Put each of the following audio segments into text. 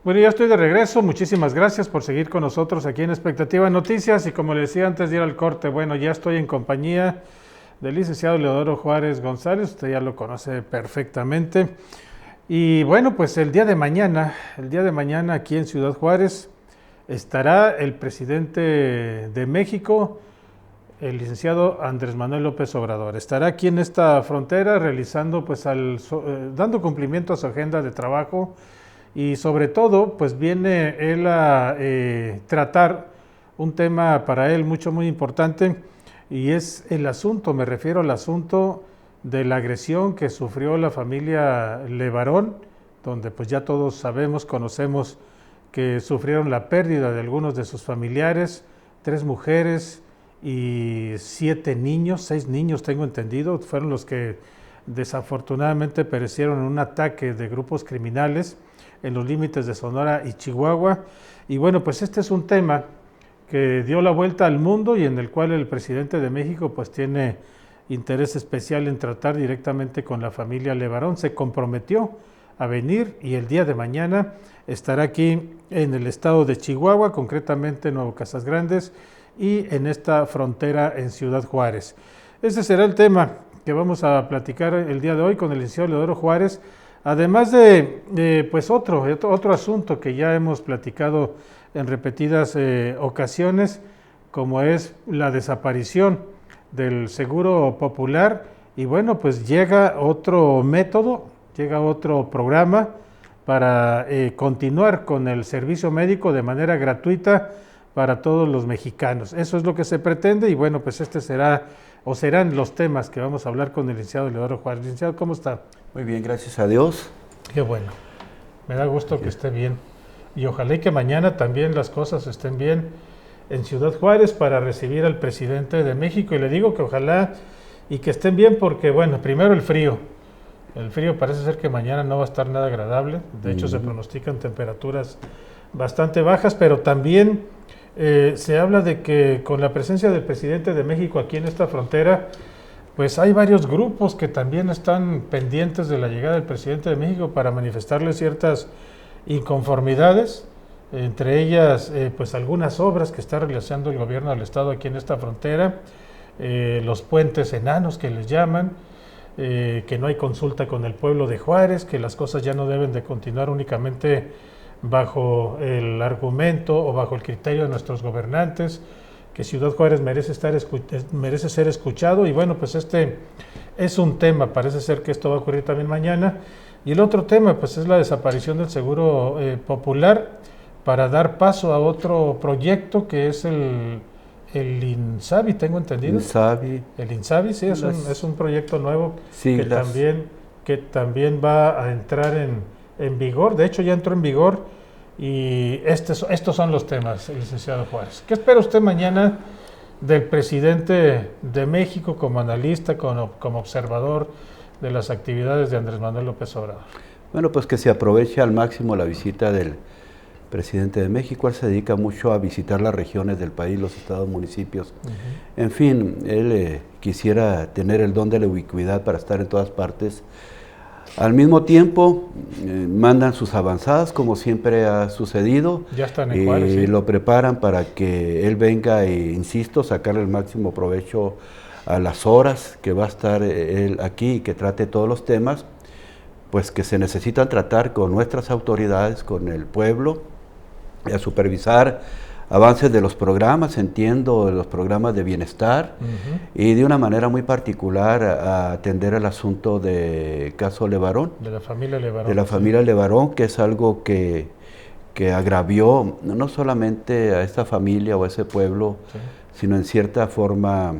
Bueno, ya estoy de regreso. Muchísimas gracias por seguir con nosotros aquí en Expectativa Noticias. Y como le decía antes de ir al corte, bueno, ya estoy en compañía del licenciado Leodoro Juárez González. Usted ya lo conoce perfectamente. Y bueno, pues el día de mañana aquí en Ciudad Juárez estará el presidente de México, el licenciado Andrés Manuel López Obrador. Estará aquí en esta frontera realizando, pues, dando cumplimiento a su agenda de trabajo. Y sobre todo, pues viene él a tratar un tema para él muy importante, y es el asunto, me refiero al asunto de la agresión que sufrió la familia Levarón, donde pues ya todos sabemos, conocemos que sufrieron la pérdida de algunos de sus familiares, 3 mujeres y 7 niños, 6 niños tengo entendido, fueron los que desafortunadamente perecieron en un ataque de grupos criminales en los límites de Sonora y Chihuahua. Y bueno, pues este es un tema que dio la vuelta al mundo y en el cual el presidente de México pues tiene interés especial en tratar directamente con la familia Levarón. Se comprometió a venir y el día de mañana estará aquí en el estado de Chihuahua, concretamente en Nuevo Casas Grandes y en esta frontera en Ciudad Juárez. Ese será el tema que vamos a platicar el día de hoy con el licenciado Leodoro Juárez. Además de pues otro asunto que ya hemos platicado en repetidas ocasiones, como es la desaparición del Seguro Popular. Y bueno, pues llega otro método, llega otro programa para continuar con el servicio médico de manera gratuita para todos los mexicanos. Eso es lo que se pretende y bueno, pues este serán los temas que vamos a hablar con el licenciado Leodoro Juárez. Licenciado, ¿cómo está? Muy bien, gracias a Dios. Qué bueno, me da gusto que esté bien y ojalá y que mañana también las cosas estén bien en Ciudad Juárez para recibir al presidente de México. Y le digo que ojalá y que estén bien porque, bueno, primero el frío parece ser que mañana no va a estar nada agradable. De hecho se pronostican temperaturas bastante bajas, pero también se habla de que con la presencia del presidente de México aquí en esta frontera, pues hay varios grupos que también están pendientes de la llegada del presidente de México para manifestarle ciertas inconformidades, entre ellas pues algunas obras que está realizando el gobierno del estado aquí en esta frontera, los puentes enanos que les llaman, que no hay consulta con el pueblo de Juárez, que las cosas ya no deben de continuar únicamente bajo el argumento o bajo el criterio de nuestros gobernantes, que Ciudad Juárez merece ser escuchado. Y bueno, pues este es un tema, parece ser que esto va a ocurrir también mañana. Y el otro tema pues es la desaparición del Seguro Popular, para dar paso a otro proyecto que es el INSABI, tengo entendido. El INSABI, sí, es un proyecto nuevo que también va a entrar en vigor. De hecho ya entró en vigor. Y estos son los temas, licenciado Juárez. ¿Qué espera usted mañana del presidente de México como analista, como observador de las actividades de Andrés Manuel López Obrador? Bueno, pues que se aproveche al máximo la visita del presidente de México. Él se dedica mucho a visitar las regiones del país, los estados, municipios. En fin, él quisiera tener el don de la ubicuidad para estar en todas partes. Al mismo tiempo, mandan sus avanzadas, como siempre ha sucedido. Ya están en Juárez, sí. Lo preparan para que él venga e, insisto, sacarle el máximo provecho a las horas que va a estar él aquí y que trate todos los temas, pues que se necesitan tratar con nuestras autoridades, con el pueblo, y a supervisar avances de los programas, entiendo, los programas de bienestar, y de una manera muy particular a atender el asunto de caso Levarón. De la familia Levarón. De la familia Levarón, que es algo que agravió no solamente a esta familia o a ese pueblo, sino en cierta forma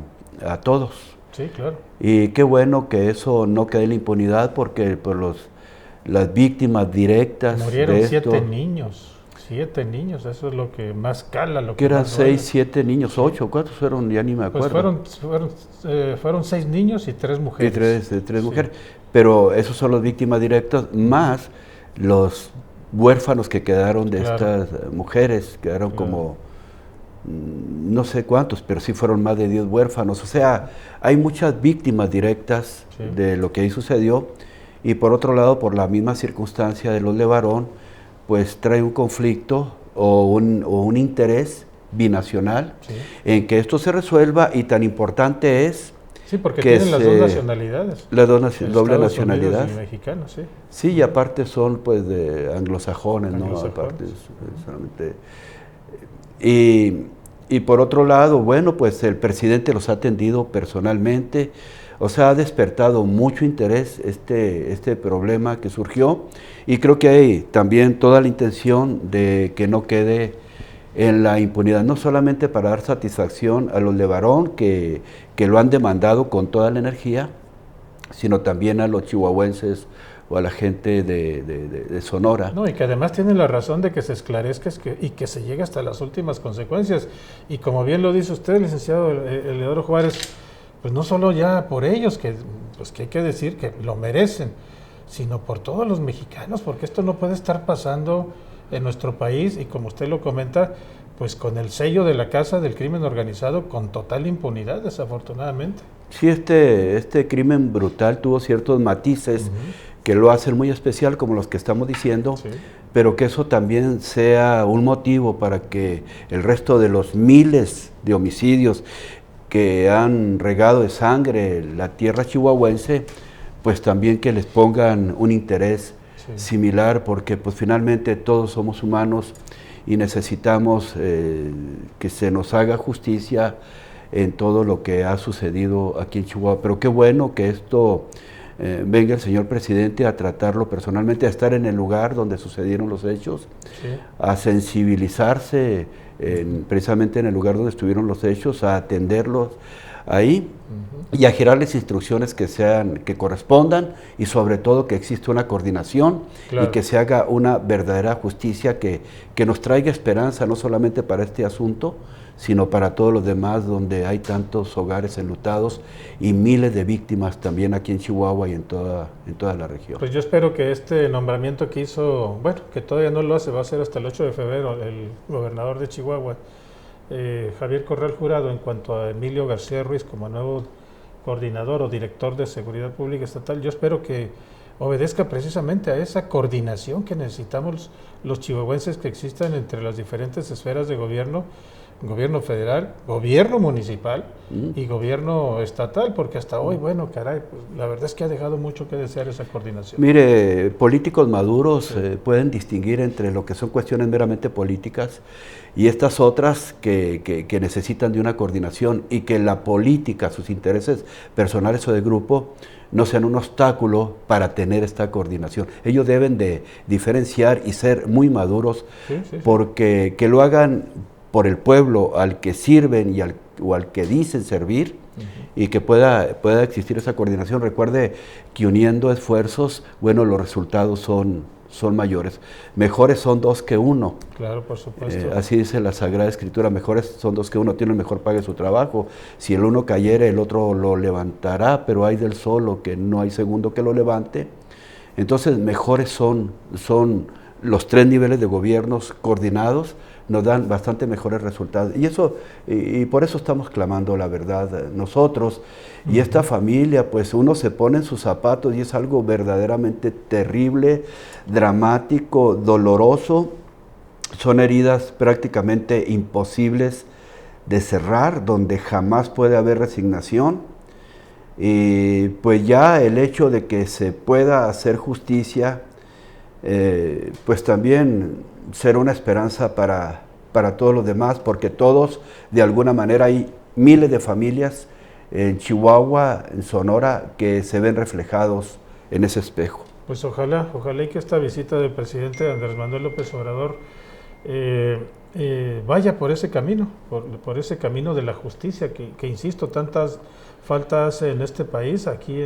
a todos. Sí, claro. Y qué bueno que eso no quede en la impunidad, porque por las víctimas directas murieron de esto, 7 niños. 7 niños, eso es lo que más cala. Que eran 6, 7 niños, 8, ¿cuántos fueron? Ya ni me acuerdo. Pues fueron 6 niños y 3 mujeres. Y 3 mujeres, pero esos son las víctimas directas, más los huérfanos que quedaron de estas mujeres, quedaron como, no sé cuántos, pero sí fueron más de 10 huérfanos. O sea, hay muchas víctimas directas de lo que ahí sucedió, y por otro lado, por la misma circunstancia de los Levarón, pues trae un conflicto o un interés binacional Sí. en que esto se resuelva, y tan importante es Sí, porque que tienen las dos nacionalidades. la Estados doble Unidos nacionalidad. y mexicano, sí. Sí, y aparte son pues de anglosajones, ¿no? Anglosajones. Aparte solamente. Y por otro lado, bueno, pues el presidente los ha atendido personalmente, o sea, ha despertado mucho interés este problema que surgió, y creo que hay también toda la intención de que no quede en la impunidad, no solamente para dar satisfacción a los Levarón que lo han demandado con toda la energía, sino también a los chihuahuenses o a la gente de Sonora. No, y que además tienen la razón de que se esclarezca y que se llegue hasta las últimas consecuencias. Y como bien lo dice usted, licenciado Eleodoro Juárez, pues no solo ya por ellos, que hay que decir que lo merecen, sino por todos los mexicanos, porque esto no puede estar pasando en nuestro país, y como usted lo comenta, pues con el sello de la Casa del Crimen Organizado con total impunidad, desafortunadamente. Sí, este crimen brutal tuvo ciertos matices que lo hacen muy especial, como los que estamos diciendo, Sí. pero que eso también sea un motivo para que el resto de los miles de homicidios que han regado de sangre la tierra chihuahuense, pues también que les pongan un interés similar, porque pues finalmente todos somos humanos y necesitamos que se nos haga justicia en todo lo que ha sucedido aquí en Chihuahua. Pero qué bueno que esto venga el señor presidente a tratarlo personalmente, a estar en el lugar donde sucedieron los hechos, a sensibilizarse precisamente en el lugar donde estuvieron los hechos, a atenderlos ahí y a girarles instrucciones que correspondan, y sobre todo que exista una coordinación y que se haga una verdadera justicia que nos traiga esperanza, no solamente para este asunto, sino para todos los demás, donde hay tantos hogares enlutados y miles de víctimas también aquí en Chihuahua y en toda la región. Pues yo espero que este nombramiento que hizo, bueno, que todavía no lo hace, va a ser hasta el 8 de febrero, el gobernador de Chihuahua, Javier Corral Jurado, en cuanto a Emilio García Ruiz como nuevo coordinador o director de Seguridad Pública Estatal, yo espero que obedezca precisamente a esa coordinación que necesitamos los chihuahuenses, que existan entre las diferentes esferas de gobierno, gobierno federal, gobierno municipal y gobierno estatal, porque hasta hoy, bueno, caray, pues, la verdad es que ha dejado mucho que desear esa coordinación. Mire, políticos maduros pueden distinguir entre lo que son cuestiones meramente políticas y estas otras que necesitan de una coordinación, y que la política, sus intereses personales o de grupo, no sean un obstáculo para tener esta coordinación. Ellos deben de diferenciar y ser muy maduros, porque que lo hagan por el pueblo al que sirven o al que dicen servir, y que pueda existir esa coordinación. Recuerde que uniendo esfuerzos, bueno, los resultados son mayores. Mejores son dos que uno. Claro, por supuesto. Así dice la Sagrada Escritura, mejores son dos que uno, tiene el mejor pague su trabajo. Si el uno cayere, el otro lo levantará, pero hay del solo que no hay segundo que lo levante. Entonces, mejores son los tres niveles de gobiernos coordinados, nos dan bastante mejores resultados. Y por eso estamos clamando la verdad nosotros. Y esta familia, pues uno se pone en sus zapatos y es algo verdaderamente terrible, dramático, doloroso. Son heridas prácticamente imposibles de cerrar, donde jamás puede haber resignación. Y pues ya el hecho de que se pueda hacer justicia, pues también será una esperanza para todos los demás, porque todos, de alguna manera, hay miles de familias en Chihuahua, en Sonora, que se ven reflejados en ese espejo. Pues ojalá y que esta visita del presidente Andrés Manuel López Obrador vaya por ese camino, por ese camino de la justicia, que insisto, tantas faltas en este país, aquí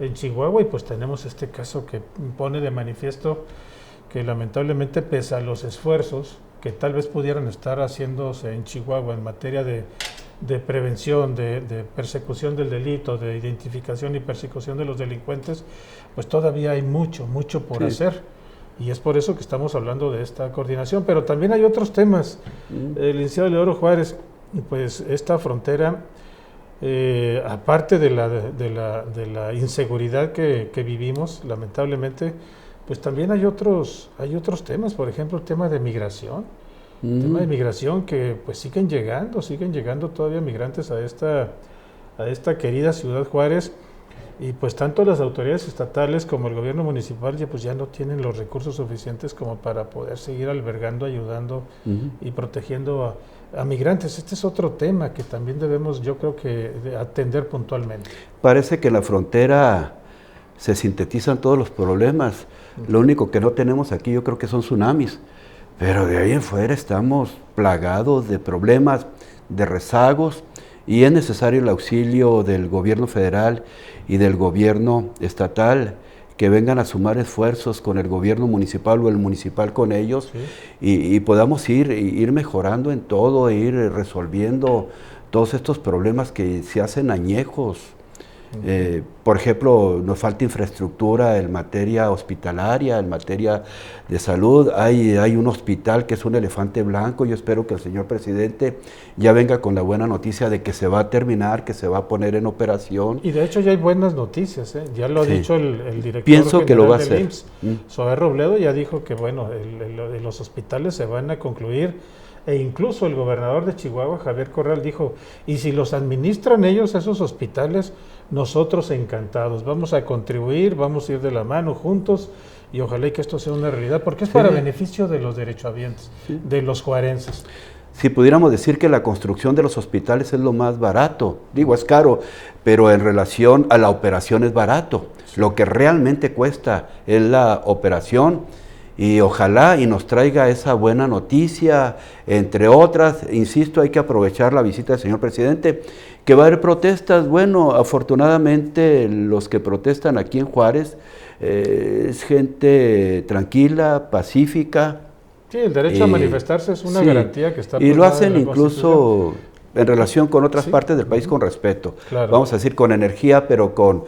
en Chihuahua, y pues tenemos este caso que pone de manifiesto que lamentablemente, pese a los esfuerzos que tal vez pudieran estar haciéndose en Chihuahua en materia de prevención, de persecución del delito, de identificación y persecución de los delincuentes, pues todavía hay mucho por hacer. Y es por eso que estamos hablando de esta coordinación. Pero también hay otros temas. Licenciado Eleodoro Juárez, pues esta frontera, aparte de la inseguridad que vivimos, lamentablemente, pues también hay otros temas, por ejemplo, el tema de migración. El tema de migración que pues siguen llegando todavía migrantes a esta querida ciudad Juárez, y pues tanto las autoridades estatales como el gobierno municipal pues ya no tienen los recursos suficientes como para poder seguir albergando, ayudando y protegiendo a migrantes. Este es otro tema que también debemos, yo creo que, atender puntualmente. Parece que en la frontera se sintetizan todos los problemas. Lo único que no tenemos aquí yo creo que son tsunamis, pero de ahí en fuera estamos plagados de problemas, de rezagos, y es necesario el auxilio del gobierno federal y del gobierno estatal, que vengan a sumar esfuerzos con el gobierno municipal o el municipal con ellos, y podamos ir mejorando en todo, ir resolviendo todos estos problemas que se hacen añejos. Por ejemplo, nos falta infraestructura en materia hospitalaria, en materia de salud. Hay un hospital que es un elefante blanco. Yo espero que el señor presidente ya venga con la buena noticia de que se va a terminar, que se va a poner en operación. Y de hecho ya hay buenas noticias, ¿eh? Ya lo ha dicho el director Pienso que lo va a hacer. IMSS, Zoé Robledo, ya dijo que bueno, los hospitales se van a concluir. E incluso el gobernador de Chihuahua, Javier Corral, dijo, y si los administran ellos, esos hospitales, nosotros encantados, vamos a contribuir, vamos a ir de la mano juntos, y ojalá y que esto sea una realidad, porque es para beneficio de los derechohabientes, de los juarenses. Si pudiéramos decir que la construcción de los hospitales es lo más barato, digo, es caro, pero en relación a la operación es barato. Lo que realmente cuesta es la operación. Y ojalá y nos traiga esa buena noticia, entre otras. Insisto, hay que aprovechar la visita del señor presidente, que va a haber protestas. Bueno, afortunadamente los que protestan aquí en Juárez es gente tranquila, pacífica. Sí, el derecho a manifestarse es una garantía que está y lo hacen incluso en relación con otras partes del país con respeto. Claro. Vamos a decir con energía, pero con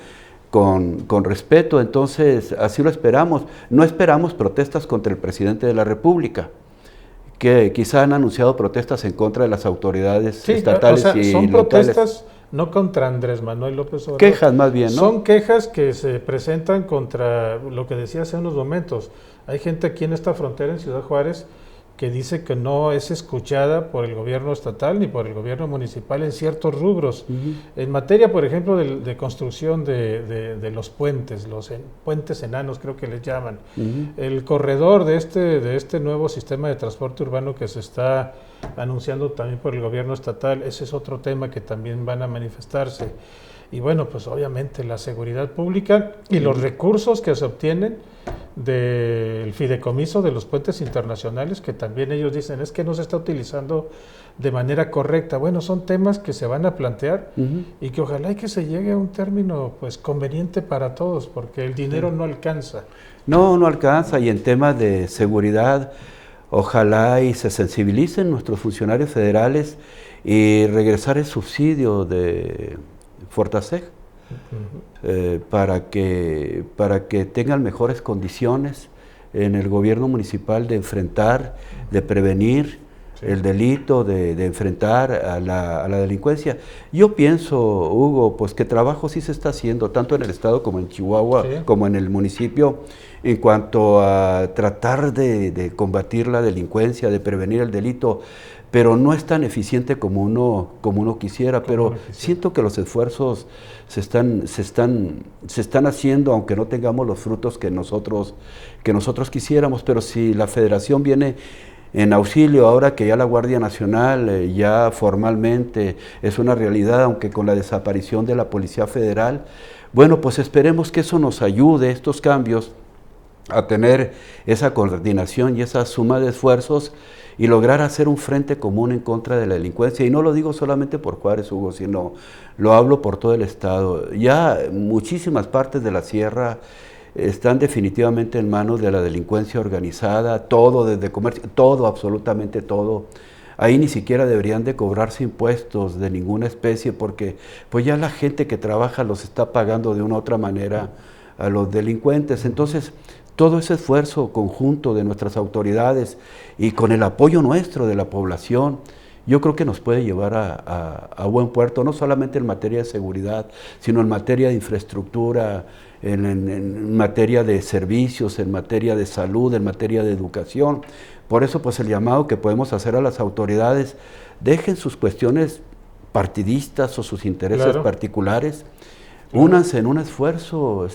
respeto. Entonces así lo esperamos. No esperamos protestas contra el presidente de la República, que quizá han anunciado protestas en contra de las autoridades estatales, o sea, y son locales. Protestas no contra Andrés Manuel López Obrador. Quejas más bien, ¿no? Son quejas que se presentan contra lo que decía hace unos momentos. Hay gente aquí en esta frontera, en Ciudad Juárez, que dice que no es escuchada por el gobierno estatal ni por el gobierno municipal en ciertos rubros. En materia, por ejemplo, de construcción de los puentes, puentes enanos creo que les llaman. El corredor de este nuevo sistema de transporte urbano que se está anunciando también por el gobierno estatal, ese es otro tema que también van a manifestarse. Y bueno, pues obviamente la seguridad pública y los recursos que se obtienen del fideicomiso de los puentes internacionales, que también ellos dicen es que no se está utilizando de manera correcta. Bueno, son temas que se van a plantear y que ojalá y que se llegue a un término pues conveniente para todos, porque el dinero no alcanza. No alcanza, y en temas de seguridad, ojalá y se sensibilicen nuestros funcionarios federales y regresar el subsidio de Fortaseg, para que tengan mejores condiciones en el gobierno municipal de enfrentar, de prevenir el delito, de enfrentar a la delincuencia. Yo pienso, Hugo, pues que trabajo sí se está haciendo, tanto en el estado como en Chihuahua, como en el municipio, en cuanto a tratar de combatir la delincuencia, de prevenir el delito, pero no es tan eficiente como uno quisiera, pero siento que los esfuerzos se están haciendo, aunque no tengamos los frutos que nosotros quisiéramos. Pero si la federación viene en auxilio, ahora que ya la Guardia Nacional ya formalmente es una realidad, aunque con la desaparición de la Policía Federal, bueno, pues esperemos que eso nos ayude, estos cambios, a tener esa coordinación y esa suma de esfuerzos y lograr hacer un frente común en contra de la delincuencia. Y no lo digo solamente por Juárez, Hugo, sino lo hablo por todo el estado. Ya muchísimas partes de la sierra están definitivamente en manos de la delincuencia organizada, todo desde comercio, todo, absolutamente todo. Ahí ni siquiera deberían de cobrarse impuestos de ninguna especie, porque pues ya la gente que trabaja los está pagando de una u otra manera a los delincuentes. Entonces, todo ese esfuerzo conjunto de nuestras autoridades y con el apoyo nuestro de la población, yo creo que nos puede llevar a buen puerto, no solamente en materia de seguridad, sino en materia de infraestructura, en materia de servicios, en materia de salud, en materia de educación. Por eso, pues el llamado que podemos hacer a las autoridades, dejen sus cuestiones partidistas o sus intereses particulares, únanse en un esfuerzo.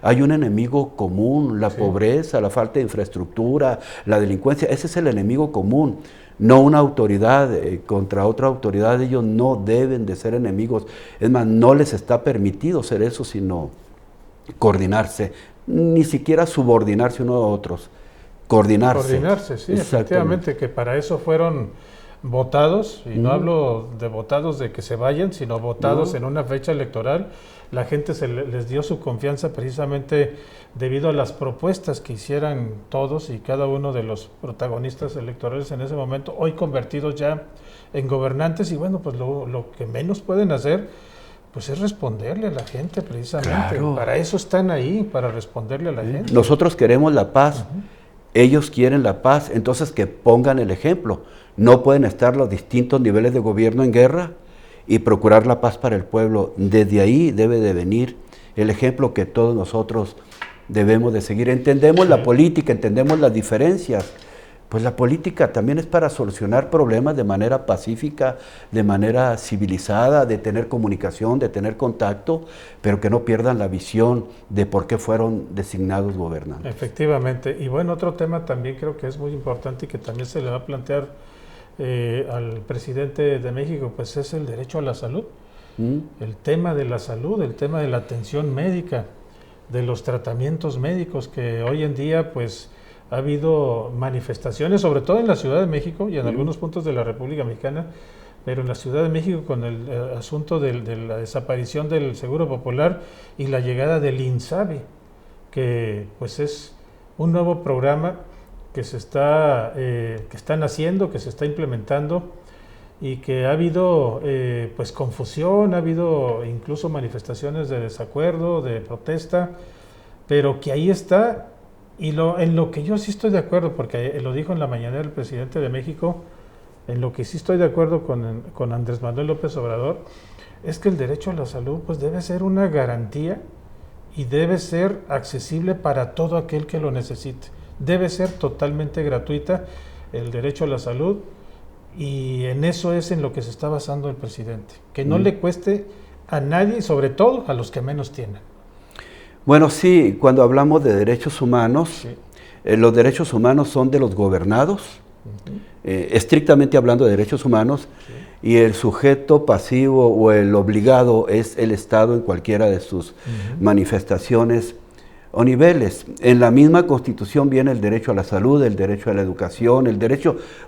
Hay un enemigo común, la pobreza, la falta de infraestructura, la delincuencia, ese es el enemigo común. No una autoridad contra otra autoridad, ellos no deben de ser enemigos. Es más, no les está permitido ser eso, sino coordinarse, ni siquiera subordinarse unos a otros, coordinarse. Coordinarse, sí, efectivamente, que para eso fueron votados, y no hablo de votados de que se vayan, sino votados en una fecha electoral. La gente les dio su confianza precisamente debido a las propuestas que hicieran todos y cada uno de los protagonistas electorales en ese momento, hoy convertidos ya en gobernantes. Y bueno, pues lo que menos pueden hacer pues es responderle a la gente precisamente. Claro. Para eso están ahí, para responderle a la gente. Nosotros queremos la paz, ellos quieren la paz, entonces que pongan el ejemplo. No pueden estar los distintos niveles de gobierno en guerra y procurar la paz para el pueblo. Desde ahí debe de venir el ejemplo que todos nosotros debemos de seguir. Entendemos la política, entendemos las diferencias. Pues la política también es para solucionar problemas de manera pacífica, de manera civilizada, de tener comunicación, de tener contacto, pero que no pierdan la visión de por qué fueron designados gobernantes. Efectivamente. Y bueno, otro tema también creo que es muy importante y que también se le va a plantear al presidente de México, pues es el derecho a la salud. El tema de la salud, el tema de la atención médica, de los tratamientos médicos, que hoy en día pues ha habido manifestaciones, sobre todo en la Ciudad de México y en algunos puntos de la República Mexicana, pero en la Ciudad de México con el asunto de la desaparición del Seguro Popular y la llegada del INSABI, que pues es un nuevo programa que se que están haciendo, que se está implementando, y que ha habido pues confusión, ha habido incluso manifestaciones de desacuerdo, de protesta, pero que ahí está. Y en lo que yo sí estoy de acuerdo, porque lo dijo en la mañanera el presidente de México, en lo que sí estoy de acuerdo con Andrés Manuel López Obrador, es que el derecho a la salud pues debe ser una garantía y debe ser accesible para todo aquel que lo necesite. Debe ser totalmente gratuita el derecho a la salud, y en eso es en lo que se está basando el presidente, que no le cueste a nadie, sobre todo a los que menos tienen. Bueno, sí, cuando hablamos de derechos humanos, los derechos humanos son de los gobernados, estrictamente hablando de derechos humanos, y el sujeto pasivo o el obligado es el Estado en cualquiera de sus manifestaciones o niveles. En la misma Constitución viene el derecho a la salud, el derecho a la educación,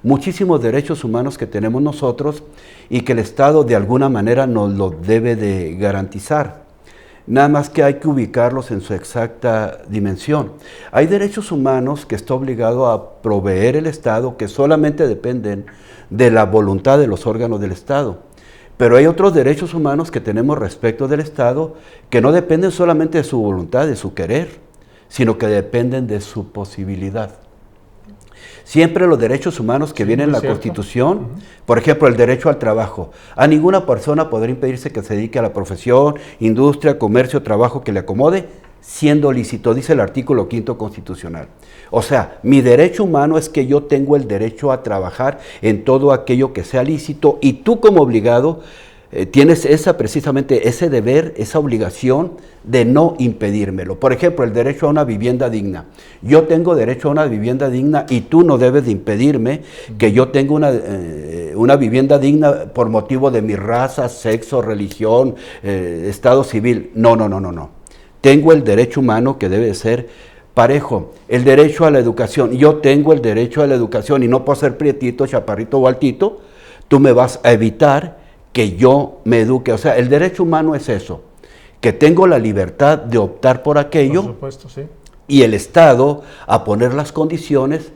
muchísimos derechos humanos que tenemos nosotros y que el Estado de alguna manera nos lo debe de garantizar. Nada más que hay que ubicarlos en su exacta dimensión. Hay derechos humanos que está obligado a proveer el Estado, que solamente dependen de la voluntad de los órganos del Estado. Pero hay otros derechos humanos que tenemos respecto del Estado que no dependen solamente de su voluntad, de su querer, sino que dependen de su posibilidad. Siempre los derechos humanos que vienen en la Constitución, por ejemplo, el derecho al trabajo. A ninguna persona podrá impedirse que se dedique a la profesión, industria, comercio, trabajo que le acomode, siendo lícito, dice el artículo 5º constitucional. O sea, mi derecho humano es que yo tengo el derecho a trabajar en todo aquello que sea lícito, y tú como obligado tienes precisamente ese deber, esa obligación de no impedírmelo. Por ejemplo, el derecho a una vivienda digna. Yo tengo derecho a una vivienda digna y tú no debes de impedirme que yo tenga una vivienda digna por motivo de mi raza, sexo, religión, estado civil. No. Tengo el derecho humano que debe ser parejo. El derecho a la educación. Yo tengo el derecho a la educación y no por ser prietito, chaparrito o altito, tú me vas a evitar que yo me eduque. O sea, el derecho humano es eso, que tengo la libertad de optar por aquello, por supuesto, sí, y el Estado a poner las condiciones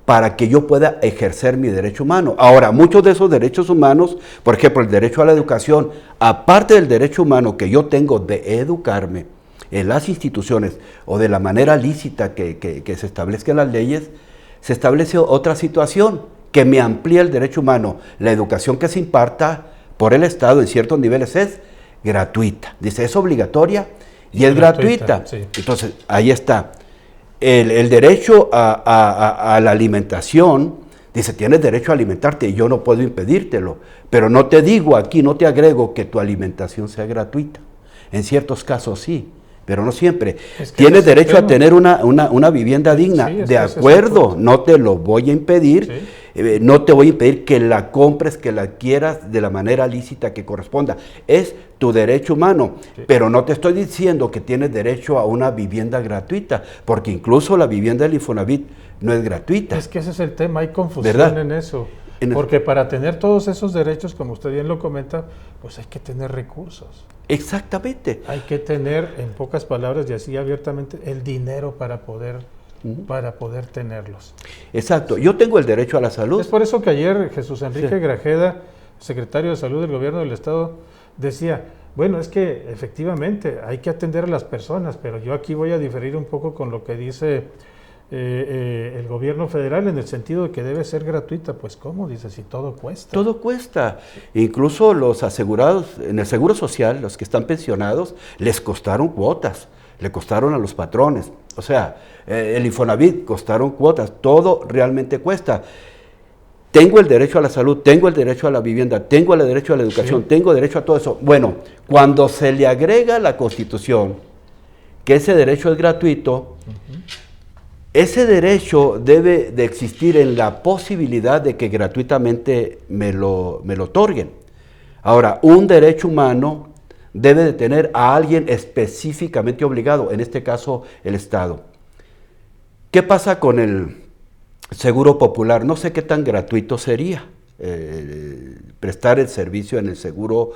para que yo pueda ejercer mi derecho humano. Ahora, muchos de esos derechos humanos, por ejemplo, el derecho a la educación, aparte del derecho humano que yo tengo de educarme en las instituciones o de la manera lícita que se establezcan las leyes, se establece otra situación, que me amplía el derecho humano. La educación que se imparta por el Estado en ciertos niveles es gratuita. Dice, es obligatoria y es gratuita. Sí. Entonces, ahí está. El derecho a la alimentación, dice, tienes derecho a alimentarte y yo no puedo impedírtelo, pero no te digo aquí, no te agrego que tu alimentación sea gratuita. En ciertos casos sí, pero no siempre. Es que tienes derecho a tener una vivienda digna, sí, de acuerdo, no te lo voy a impedir. Sí. No te voy a impedir que la compres, que la adquieras de la manera lícita que corresponda. Es tu derecho humano, sí. Pero no te estoy diciendo que tienes derecho a una vivienda gratuita, porque incluso la vivienda del Infonavit no es gratuita. Es que ese es el tema, hay confusión, ¿verdad?, en eso. Porque para tener todos esos derechos, como usted bien lo comenta, pues hay que tener recursos. Exactamente. Hay que tener, en pocas palabras y así abiertamente, el dinero para poder tenerlos. Exacto, yo tengo el derecho a la salud. Es por eso que ayer Jesús Enrique Grajeda, secretario de Salud del Gobierno del Estado, decía, bueno, es que efectivamente hay que atender a las personas, pero yo aquí voy a diferir un poco con lo que dice el gobierno federal, en el sentido de que debe ser gratuita. Pues ¿cómo? Dice, si todo cuesta. Todo cuesta. Incluso los asegurados en el Seguro Social, los que están pensionados, les costaron cuotas, le costaron a los patrones. O sea, el Infonavit costaron cuotas, todo realmente cuesta. Tengo el derecho a la salud, tengo el derecho a la vivienda, tengo el derecho a la educación, sí, tengo derecho a todo eso. Bueno, cuando se le agrega a la Constitución que ese derecho es gratuito, ese derecho debe de existir en la posibilidad de que gratuitamente me lo otorguen. Ahora, un derecho humano debe de tener a alguien específicamente obligado, en este caso el Estado. ¿Qué pasa con el Seguro Popular? No sé qué tan gratuito sería prestar el servicio en el Seguro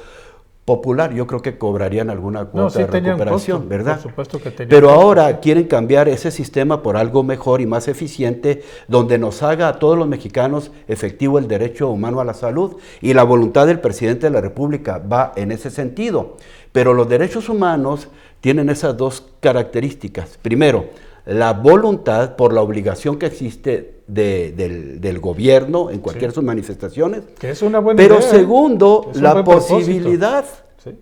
Popular. Yo creo que cobrarían alguna cuota de recuperación, costo, ¿verdad? Por supuesto que tenían. Pero ahora quieren cambiar ese sistema por algo mejor y más eficiente, donde nos haga a todos los mexicanos efectivo el derecho humano a la salud, y la voluntad del presidente de la República va en ese sentido. Pero los derechos humanos tienen esas dos características. Primero, la voluntad por la obligación que existe del gobierno en cualquiera de sus manifestaciones, que es una buena pero idea, segundo, la posibilidad. Sí.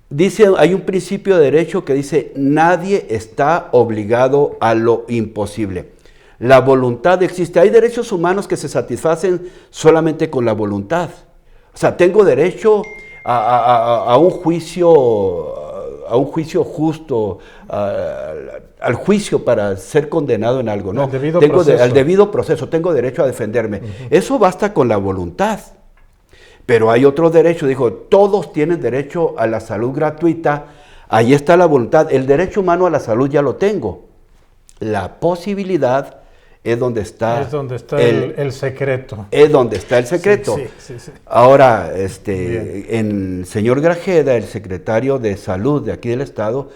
Dice, hay un principio de derecho que dice, nadie está obligado a lo imposible. La voluntad existe. Hay derechos humanos que se satisfacen solamente con la voluntad. O sea, tengo derecho a un juicio justo, al juicio para ser condenado en algo, ¿no? Al debido proceso, tengo derecho a defenderme. Eso basta con la voluntad. Pero hay otro derecho, dijo, todos tienen derecho a la salud gratuita, ahí está la voluntad. El derecho humano a la salud ya lo tengo. La posibilidad es donde está, el secreto. Es donde está el secreto. Sí. Ahora, el señor Grajeda, el secretario de Salud de aquí del Estado,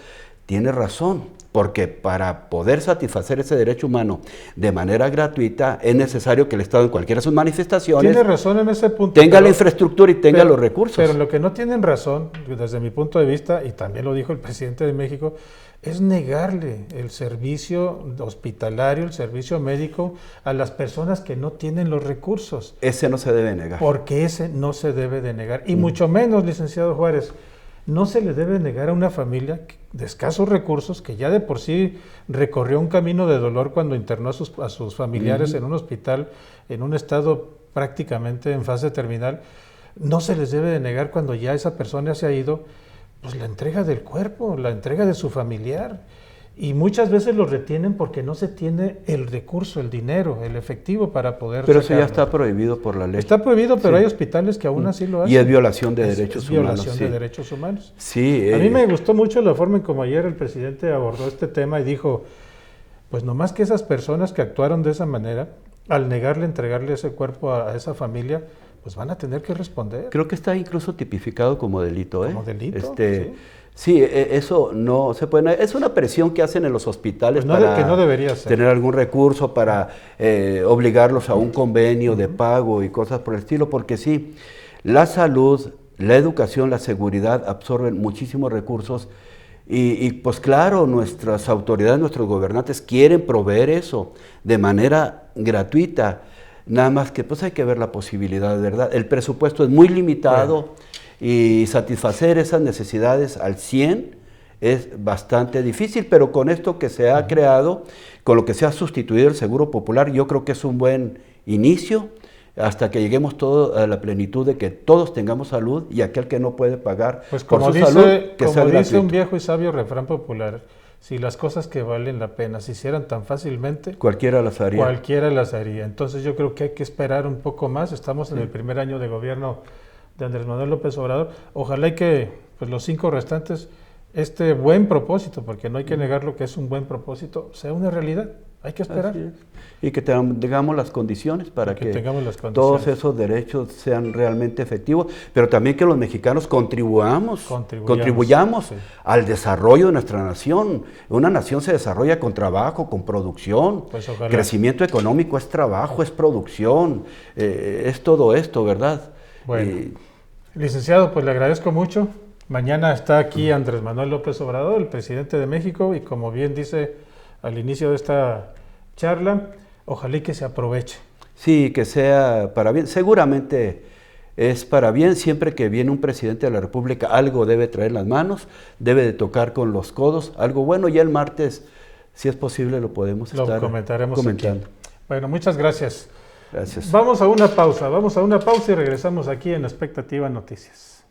tiene razón, porque para poder satisfacer ese derecho humano de manera gratuita, es necesario que el Estado en cualquiera de sus manifestaciones tiene razón en ese punto, tenga la infraestructura y tenga los recursos. Pero lo que no tienen razón, desde mi punto de vista, y también lo dijo el presidente de México, es negarle el servicio hospitalario, el servicio médico a las personas que no tienen los recursos. Ese no se debe negar. Porque ese no se debe de negar. Y mucho menos, licenciado Juárez, no se le debe negar a una familia de escasos recursos, que ya de por sí recorrió un camino de dolor cuando internó a sus familiares en un hospital, en un estado prácticamente en fase terminal. No se les debe de negar, cuando ya esa persona se ha ido, pues la entrega del cuerpo, la entrega de su familiar. Y muchas veces lo retienen porque no se tiene el recurso, el dinero, el efectivo para poder Pero sacarlo. Eso ya está prohibido por la ley. Está prohibido, pero hay hospitales que aún así lo hacen. Y es violación de derechos humanos. Violación de derechos humanos. Sí. A mí me gustó mucho la forma en como ayer el presidente abordó este tema y dijo, pues nomás que esas personas que actuaron de esa manera, al entregarle ese cuerpo a esa familia, pues van a tener que responder. Creo que está incluso tipificado como delito, ¿eh? Como delito, Sí, eso no se puede. Es una presión que hacen en los hospitales pues para que no debería ser. Tener algún recurso para obligarlos a un convenio de pago y cosas por el estilo, porque sí, la salud, la educación, la seguridad absorben muchísimos recursos y pues claro, nuestras autoridades, nuestros gobernantes quieren proveer eso de manera gratuita. Nada más que pues hay que ver la posibilidad, de verdad. El presupuesto es muy limitado y satisfacer esas necesidades al 100 es bastante difícil, pero con esto que se ha creado, con lo que se ha sustituido el Seguro Popular, yo creo que es un buen inicio hasta que lleguemos todos a la plenitud de que todos tengamos salud y aquel que no puede pagar pues por como su dice, salud, que como sea dice gratuito. un viejo y sabio refrán popular, si las cosas que valen la pena se hicieran tan fácilmente, Cualquiera las haría. cualquiera las haría. Entonces yo creo que hay que esperar un poco más. Estamos en el primer año de gobierno de Andrés Manuel López Obrador. Ojalá y que pues, los 5 restantes, este buen propósito, porque no hay que negar lo que es un buen propósito, sea una realidad. Hay que esperar. Así es. Y que tengamos las condiciones para que tengamos las todos condiciones. esos derechos sean realmente efectivos, pero también que los mexicanos contribuyamos Sí. al desarrollo de nuestra nación. Una nación se desarrolla con trabajo, con producción. Pues ojalá. Crecimiento económico es trabajo, es producción, es todo esto, ¿verdad? Bueno, licenciado, pues le agradezco mucho. Mañana está aquí Andrés Manuel López Obrador, el presidente de México, y como bien dice al inicio de esta charla, ojalá y que se aproveche. Sí, que sea para bien. Seguramente es para bien. Siempre que viene un presidente de la República, algo debe traer en las manos, debe de tocar con los codos, algo bueno. Ya el martes, si es posible, lo podemos estar comentaremos comentando. aquí. Bueno, muchas gracias. Gracias. Vamos a una pausa y regresamos aquí en Expectativa Noticias.